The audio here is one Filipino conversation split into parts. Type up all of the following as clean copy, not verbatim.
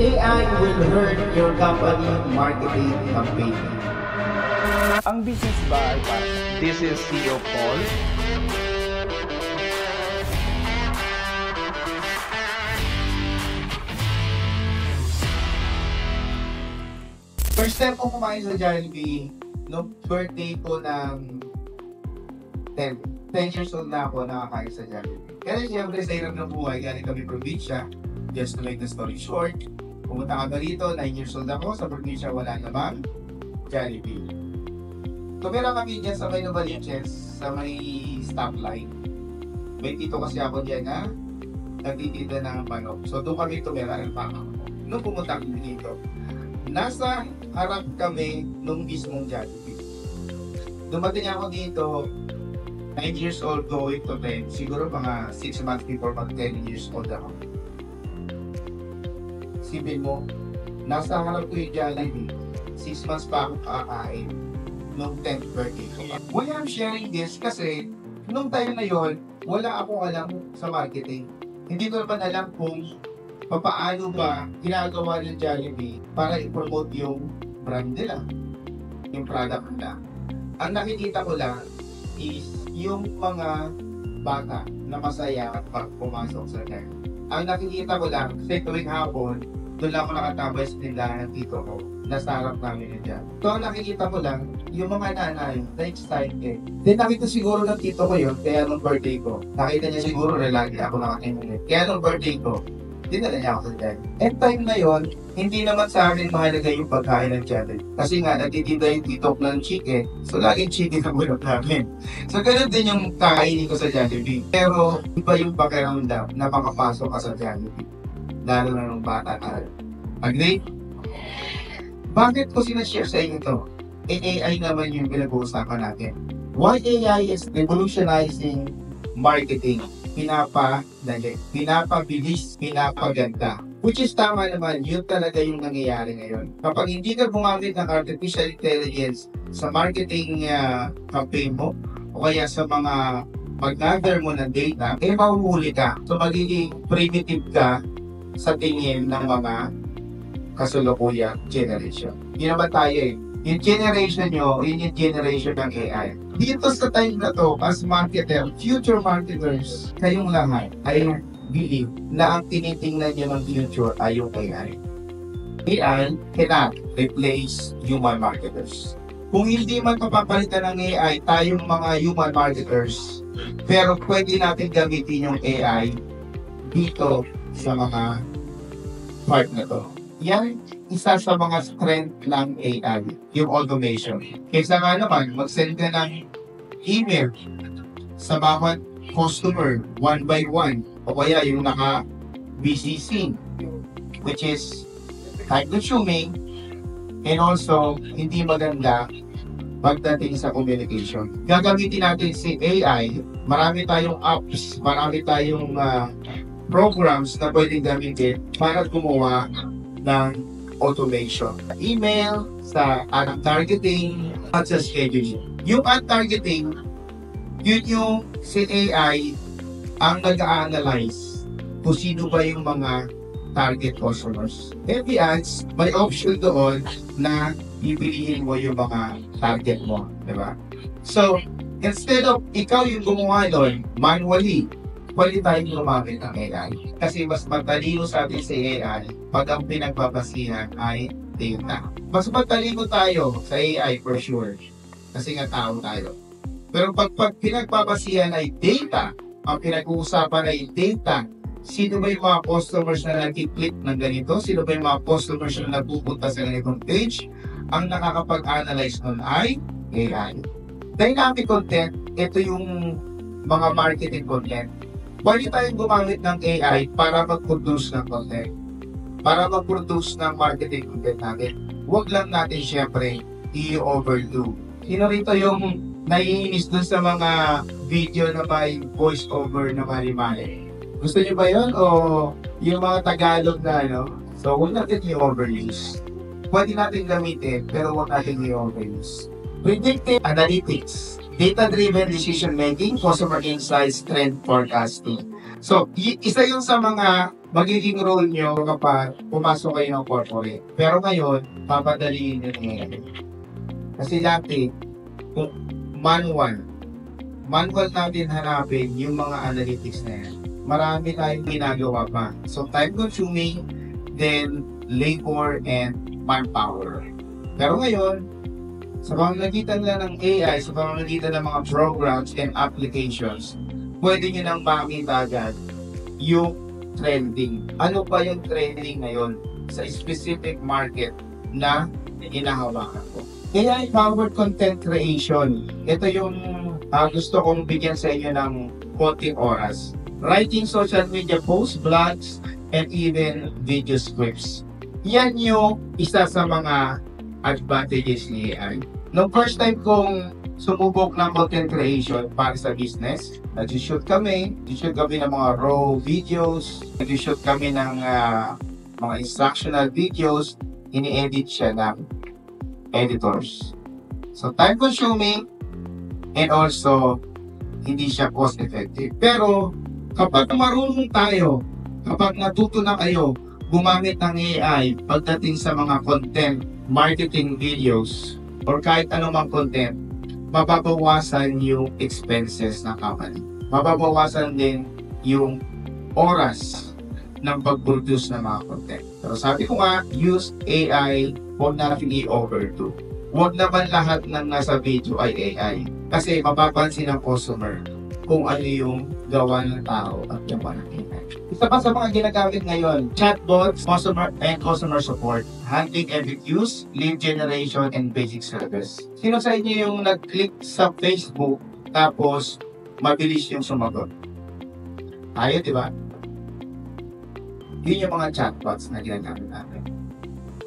AI will hurt your company marketing campaign. Ang business ba ay para sa... This is CEO Paul. First time ko kumain sa Jollibee, no birthday ko ng 10 years old na ako nakakain sa Jollibee. Kaya siyempre sa hirap ng buhay, galing kami probinsya, just to make the story short, pumunta kami rito, 9 years old ako, sa probinsya wala namang Jollibee. Tumira kami dyan sa may Novaliches, sa may stoplight. May tito kasi ako dyan na nagtitinda ng manok. So doon kami tumira ng pangako. Nung pumunta kami dito, nasa harap kami nung mismong Jollibee. Dumating ako dito, 9 years old going to 10, siguro mga 6 months before mag 10 years old ako. Sipin mo, nasa harap ko yung Jollibee, 6 months pa ako kakain nung 10th birthday ko. Why I'm sharing this kasi nung time na yon, wala akong alam sa marketing. Hindi ko naman alam kung paano ba ginagawa ng Jollibee para i-promote yung brand nila, yung product nila. Ang nakikita ko lang is yung mga bata na masaya pag pumasok sa Jollibee. Ang nakikita ko lang, kasi tuwing hapon, doon lang ako nakatambay sa tindahan ng tito ko, nasa harap namin yun dyan. So ang nakikita ko lang, yung mga nanay na excited. Then nakita siguro ng tito ko yun, kaya nung birthday ko, nakita niya siguro na lagi ako nakakimulit. Kaya nung birthday ko, dinala niya ako sa Jollibee. And time na yon, hindi naman sa akin mahalaga yung pagkain ng Jollibee. Kasi nga, nagtitinda yung titok ng chicken, so laging chicken ang bulot namin. So ganun din yung kakainin ko sa Jollibee. Pero iba yung pakiramdam na makapasok ka sa Jollibee. Lalo na nung bata tayo. Agree? Bakit ko sinashare sa inyo ito? AI naman yung pinag-uusapan natin. Why AI is revolutionizing marketing? Pinapadali, pinapabilis, pinapaganda. Which is tama naman, yun talaga yung nangyayari ngayon. Kapag hindi ka gumamit ng artificial intelligence sa marketing campaign mo, o kaya sa mga pag-gather mo ng data, mahuhuli ka. So magiging primitive ka sa tingin ng mga kasalukuyang generation. Yun naman tayo eh. Yung generation nyo, yun yung generation ng AI. Dito sa time na to, as marketer, future marketers, kayong lahat ay believe na ang tinitingnan nyo ng future ay yung AI. AI cannot replace human marketers. Kung hindi man papapalitan ng AI, tayong mga human marketers, pero pwede natin gamitin yung AI dito sa mga part na to. Yan, isa sa mga strength ng AI, yung automation. Kaysa nga naman, mag-send ka ng email sa bawat customer, one by one, o kaya yung naka-BCC, which is time-consuming, and also, hindi maganda pagdating sa communication. Gagamitin natin si AI, marami tayong apps, marami tayong programs na pwedeng gamitin para gumawa ng automation. Email, sa ad targeting, at sa scheduling. Yung ad targeting, yun yung si AI ang nag-a-analyze kung sino ba yung mga target customers. Every ads, may option doon na pipiliin mo yung mga target mo. Diba? So, instead of ikaw yung gumawa doon manually, pwede tayong gumamit ng AI. Kasi mas matalino sa atin si AI pag ang pinagbabasihan ay data. Mas matalino tayo sa AI for sure. Kasi nga tao tayo. Pero pag pinagbabasihan ay data, ang pinag-uusapan ay data, sino ba yung mga customers na nag-click ng ganito? Sino ba yung mga customers na nagpupunta sa ganitong page? Ang nakakapag-analyze nun ay AI. Dynamic content, ito yung mga marketing content. Pwede tayong gumamit ng AI para mag-produce ng content. Para mag-produce ng marketing content natin. Huwag lang natin syempre i-overdo. Sino rito yung naiinis dun sa mga video na may voice over na mali-mali? Gusto nyo ba yun? O yung mga Tagalog na ano? So huwag natin i-overuse. Pwede natin gamitin pero huwag natin i-overuse. Predictive analytics. Data-driven decision making, customer insights, trend forecasting. So, isa yun sa mga magiging role nyo kapag pumasok kayo ng corporate. Pero ngayon, papadaliin nyo ngayon. Kasi dati, kung manual natin hanapin yung mga analytics na yan. Marami tayong ginagawa pa. So, time consuming, then labor and manpower. Pero ngayon, sa pamamagitan na ng AI, sa pamamagitan ng mga programs and applications, pwede nyo nang makita agad yung trending. Ano pa yung trending ngayon sa specific market na hinahawakan ko? AI-powered content creation. Ito yung gusto kong bigyan sa inyo ng konting oras. Writing social media posts, blogs, and even video scripts. Yan yung isa sa mga advantages ni AI. Noong first time kong sumubok ng content creation para sa business, nag-shoot kami ng mga raw videos, nag-shoot kami ng mga instructional videos, ini-edit siya ng editors. So, time consuming and also hindi siya cost effective. Pero kapag marunong tayo, kapag natuto na kayo gumamit ng AI pagdating sa mga content, marketing videos, or kahit anumang content, mababawasan yung expenses ng company. Mababawasan din yung oras ng pag-produce ng mga content. Pero sabi ko nga, use AI, huwag natin i-overdo. Huwag naman lahat ng nasa video ay AI. Kasi mapapansin ng customer kung ano yung gawa ng tao at gawa ng AI. Isa pa sa mga ginagamit ngayon, chatbots, customer support, handling FAQs, lead generation, and basic service. Sino sa inyo yung nag-click sa Facebook tapos mabilis yung sumagot? Tayo, di ba? Yun yung mga chatbots na ginagamit natin.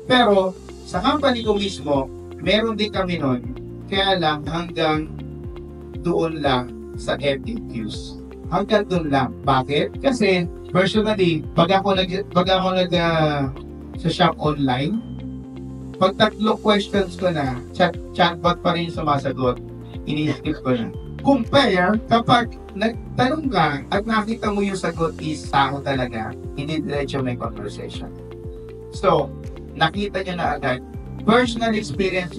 Pero, sa company ko mismo, meron din kami nun, kaya lang hanggang doon lang sa FAQs. Hanggang doon lang. Bakit? Kasi, personally, pag ako sa shop online, pag 3 questions ko na, chatbot pa rin sumasagot, ini-skip ko na. Compare, kapag nagtanong ka at nakita mo yung sagot is tao talaga, hindi diretso may conversation. So, nakita nyo na agad, personal experience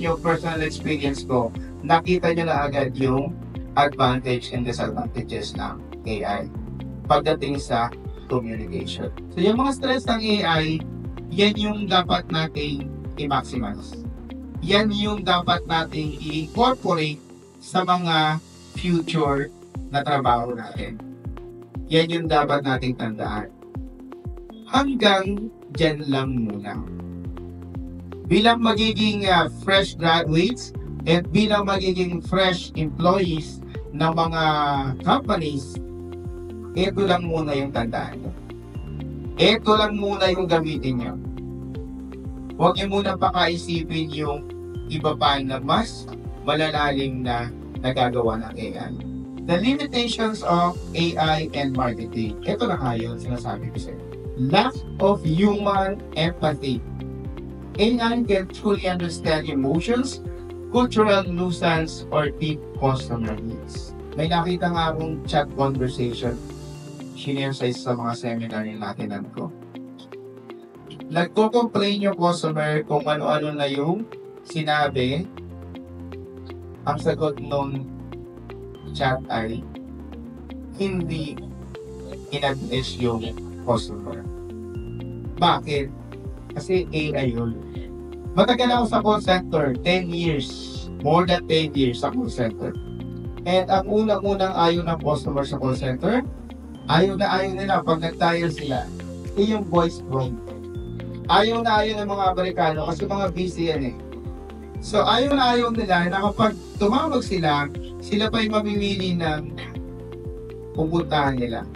ko, nakita nyo na agad yung advantage and disadvantages ng AI pagdating sa communication. So, yung mga stress ng AI, yan yung dapat nating i-maximize. Yan yung dapat nating i-incorporate sa mga future na trabaho natin. Yan yung dapat nating tandaan. Hanggang dyan lang muna. Bilang magiging fresh graduates at bilang magiging fresh employees ng mga companies, ito lang muna yung tandaan nyo. Ito lang muna yung gamitin nyo. Huwag nyo muna pakaisipin yung iba pa na mas malalalim na nagagawa ng AI. The limitations of AI and marketing. Ito na nga yun, sinasabi ko sa'yo. Lack of human empathy. AI can truly understand emotions, cultural nuisance, or deep customer needs. May nakita nga akong chat conversation shinare sa mga seminar yung natinan ko. Nagko-complain yung customer kung ano-ano na yung sinabi. Ang sagot nung chat ay hindi in-address yung customer. Bakit? Kasi AI yun. Matagal ako sa call center, 10 years. More than 10 years sa call center. And ang unang-unang ayaw ng customer sa call center, ayaw nila pag nag-dial sila, yung voice prompt. Ayaw ng mga Amerikano kasi mga busy yan eh. So ayaw nila na kapag tumawag sila pa yung mamimili ng pupuntahan nila.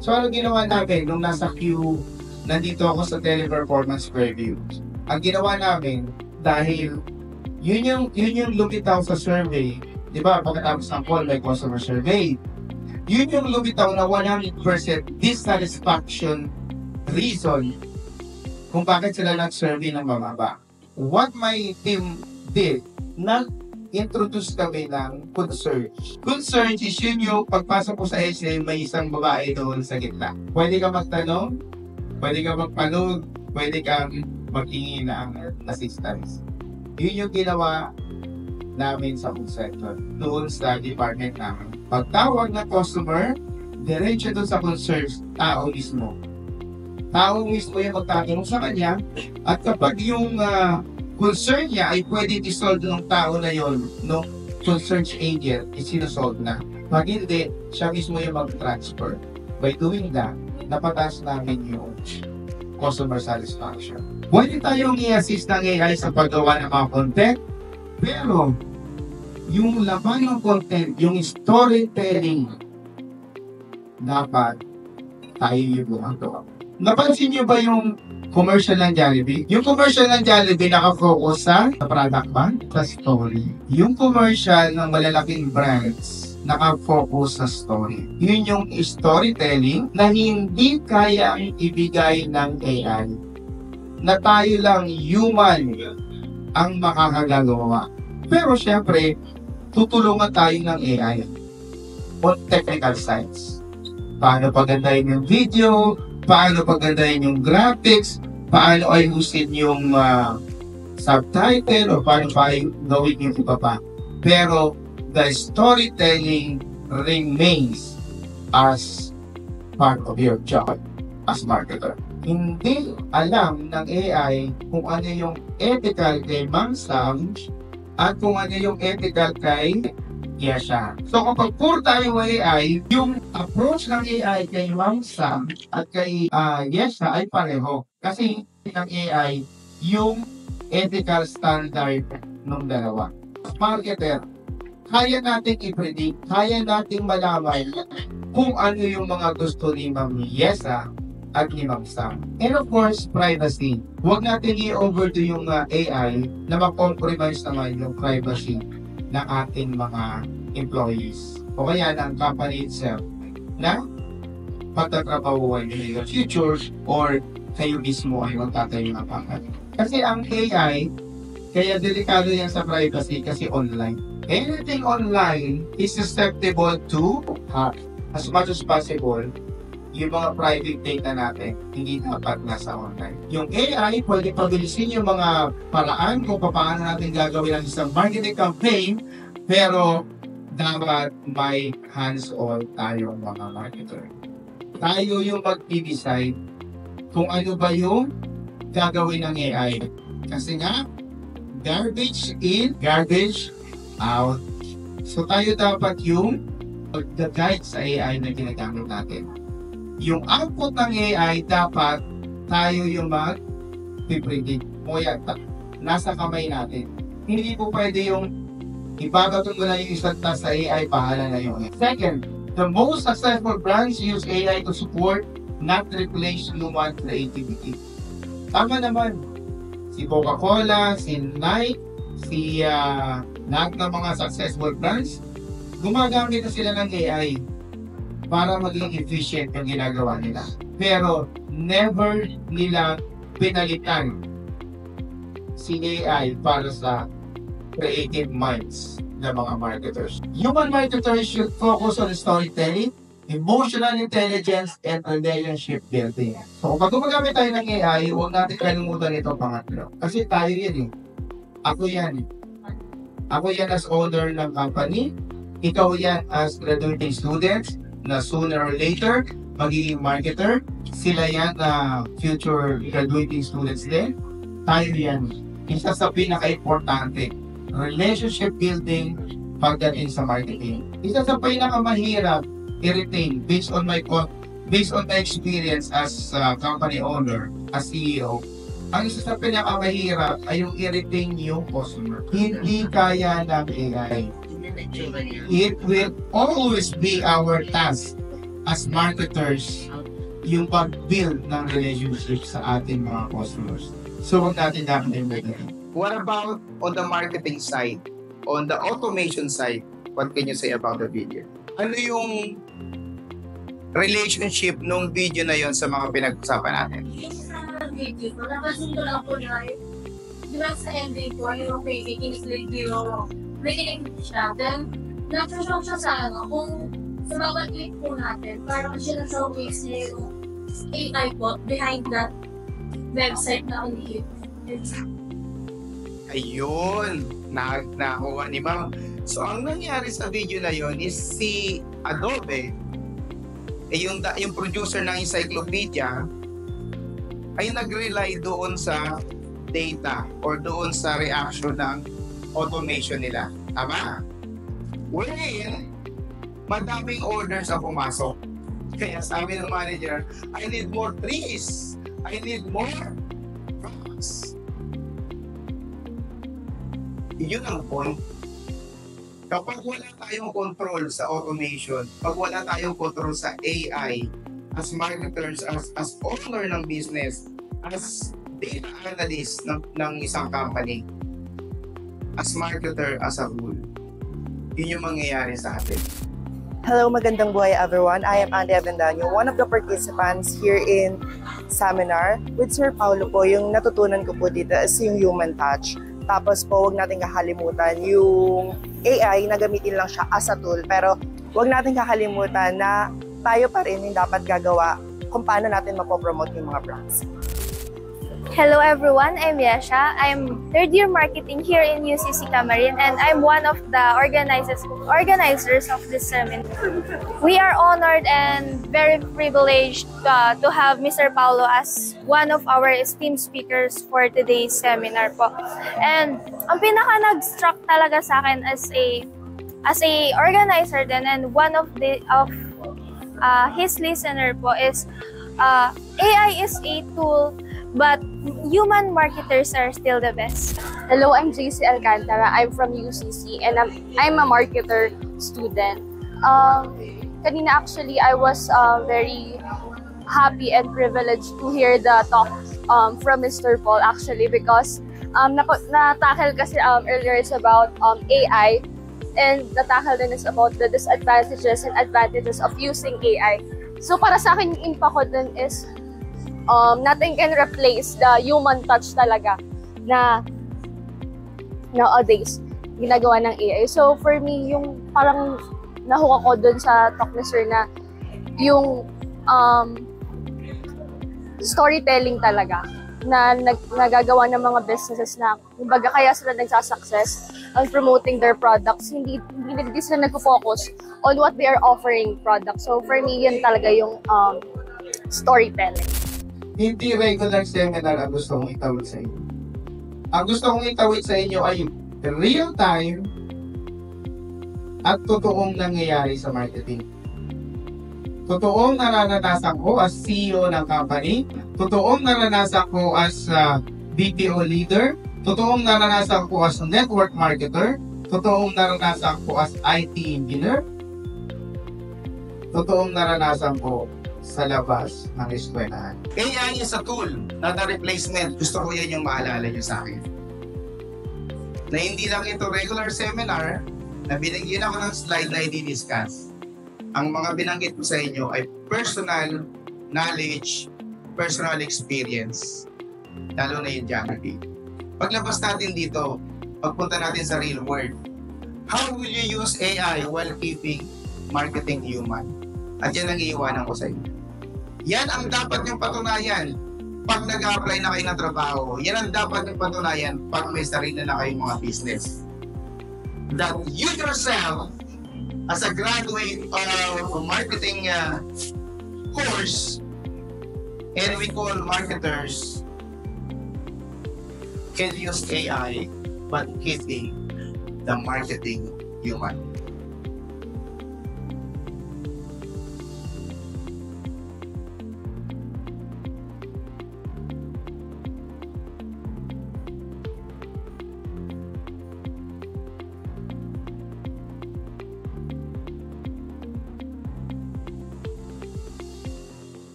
So ano ginawa namin nung nasa queue, nandito ako sa teleperformance preview. Ang ginawa namin, dahil yun yung lumitaw sa survey, di ba, pagkatapos ng call, may customer survey. Yun yung lumitaw na 100% dissatisfaction reason kung bakit sila nag-survey ng mababa. What my team did, introduce kami ng concierge. Concierge is yun yung pagpasok ko sa SM, may isang babae doon sa gitna. Pwede ka magtanong, pwede ka magpanood, pwede kang maghingi ng assistance. Yun yung ginawa namin sa call center doon sa department namin. Pagtawag ng customer, diretso doon sa concierge, tao mismo. Tao mismo yung magtatanong sa kanya, at kapag yung concern niya ay pwede i-solve ng tao na yon, no? Concierge agent, isinusolve na. Pag hindi, siya mismo yung mag-transfer. By doing that, napataas namin yung customer satisfaction. Pwede tayong i-assist ng AI sa paggawa ng mga content, pero yung laman ng content, yung storytelling, dapat tayo yung gumagawa. Napansin niyo ba yung commercial ng Jollibee? Yung commercial ng Jollibee nakafocus sa product ba? Sa story. Yung commercial ng malalaking brands nakafocus sa story. Yun yung storytelling na hindi kayang ibigay ng AI. Na tayo lang human ang makakagawa. Pero syempre, tutulungan tayo ng AI on technical sides. Paano pagandahin yung video, paano pagandahin yung graphics, paano ayusin yung subtitle, o paano pa gawin yung iba pa. Pero the storytelling remains as part of your job as marketer. Hindi alam ng AI kung ano yung ethical kay Ma'am Sam at kung ano yung ethical kay Yesha. So kapag puro tayo AI, yung approach ng AI kay Ma'am Sam at kay Yesha ay pareho. Kasi ng AI yung ethical standard ng dalawa. Marketer, kaya natin i-predict, kaya natin malaman kung ano yung mga gusto ni Ma'am Yesha at ni Ma'am Sam. And of course, privacy. Huwag natin i-overdo yung AI na ma-compromise naman yung privacy ng ating mga employees o kaya ng company itself na pagtatrabahuan nyo yung future or kayo mismo ay magtatayo ng pangkat. Kasi ang AI, kaya delikado yan sa privacy kasi online. Anything online is susceptible to hack. As much as possible, yung mga private data natin, hindi dapat nasa online. Yung AI, pwede pabilisin yung mga paraan kung paano natin gagawin ang isang marketing campaign, pero dapat may hands-on tayong mga marketer. Tayo yung mag-decide kung ano ba yung gagawin ng AI. Kasi nga, garbage in, garbage out. So tayo dapat yung mag-guide sa AI na ginagamit natin. Yung output ng AI, dapat tayo yung mag-predict. O yan, nasa kamay natin. Hindi po pwede yung ibagatong mo na yung isang task sa AI, pahala na yun. Second, the most successful brands use AI to support, not replace human creativity. Tama naman. Si Coca-Cola, si Nike, si lahat ng mga successful brands, gumagamit na sila ng AI para maging efficient yung ginagawa nila. Pero never nila pinalitan si AI para sa creative minds ng mga marketers. Human marketers should focus on storytelling, emotional intelligence, and relationship building. So kapag gumagamit tayo ng AI, huwag natin kalimutan itong pangatlo. Kasi tayo yan eh. Ako yan. Ako yan as owner ng company. Ikaw yan as graduating students na sooner or later magiging marketer. Sila yan na future graduating students din. Tayo yan. Isa sa pinaka-importante, relationship building pagdating sa marketing. Isa sa pinakamahirap i-retain based on my experience as company owner, as CEO. Ang isa sa pinakamahirap ay yung i-retain yung customer. Hindi kaya ng AI. It will always be our task as marketers yung pag-build ng relationship sa ating mga customers. So, huwag natin nakalimutan. What about on the marketing side? On the automation side, what can you say about the video? Ano yung relationship nung video na yon sa mga pinag-usapan natin? Sa video, napansin ko lang po na di ba sa ending ko, yung baby kings lady yung beginning siya. Then, nag-show siya sa kung sa bawat click po natin, parang siya na-showcase niya yung AI po behind that website na ulit. Ayun, nakuha ni Ma'am. So, ang nangyari sa video na yon is si Adobe, yung producer ng encyclopedia, ay nag-rely doon sa data or doon sa reaction ng automation nila. Tama? Wherein, madaming orders ang pumasok. Kaya sabi ng manager, I need more trees. I need more trucks. Yun ang point. Kapag wala tayong control sa automation, pag wala tayong control sa AI, as marketers, as owner ng business, as data analyst ng isang company, as marketer, as a whole, yun yung mangyayari sa atin. Hello, magandang buhay everyone. I am Andy Avendaño, one of the participants here in seminar with Sir Paulo po. Yung natutunan ko po dito is yung human touch. Tapos po, huwag natin kakalimutan yung AI na gamitin lang siya as a tool. Pero huwag natin kakalimutan na tayo pa rin yung dapat gagawa kung paano natin mapopromote yung mga brands. Hello everyone, I'm Yesha. I'm third year marketing here in UCC Camarin and I'm one of the organizers of this seminar. We are honored and very privileged to have Mr. Paulo as one of our esteemed speakers for today's seminar po. And ang pinaka nag-struck talaga sa akin as a organizer din and one of his listener po is AI is a tool but human marketers are still the best. Hello, I'm JC Alcantara. I'm from UCC and I'm a marketer student. Kanina actually, I was very happy and privileged to hear the talk from Mr. Paul actually because na-tackle kasi earlier is about AI and na-tackle din is about the disadvantages and advantages of using AI. So para sa akin, yung impact ko dun is nothing can replace the human touch talaga na nowadays ginagawa ng AI. So for me, yung parang nahuka ko dun sa talk ni Sir na yung storytelling talaga na nagagawa ng mga businesses na kumbaga kaya sila nagsasuccess on promoting their products. Hindi sila nag-focus on what they are offering products. So for me, yun talaga yung storytelling. Hindi regular seminar ang gusto kong itawid sa inyo. Ang gusto kong itawid sa inyo ay real time at totoong nangyayari sa marketing. Totoong naranasan ko as CEO ng company, totoong naranasan ko as BPO leader, totoong naranasan ko as network marketer, totoong naranasan ko as IT engineer, totoong naranasan ko sa labas ng eskwelahan. AI is a tool, not a replacement. Gusto ko yan yung maalala nyo sa akin. Na hindi lang ito regular seminar, na binigyan ako ng slide na i-discuss. Ang mga binanggit ko sa inyo ay personal knowledge, personal experience, lalo na yung geography. Paglabas natin dito, pagpunta natin sa real world, how will you use AI while keeping marketing human? At yan ang iiwanan ko sa inyo. Yan ang dapat niyong patunayan pag nag-apply na kayo ng trabaho. Yan ang dapat niyong patunayan pag may sarili na kayong mga business. That you yourself, as a graduate of a marketing course, and we call marketers, can use AI but keeping the marketing human.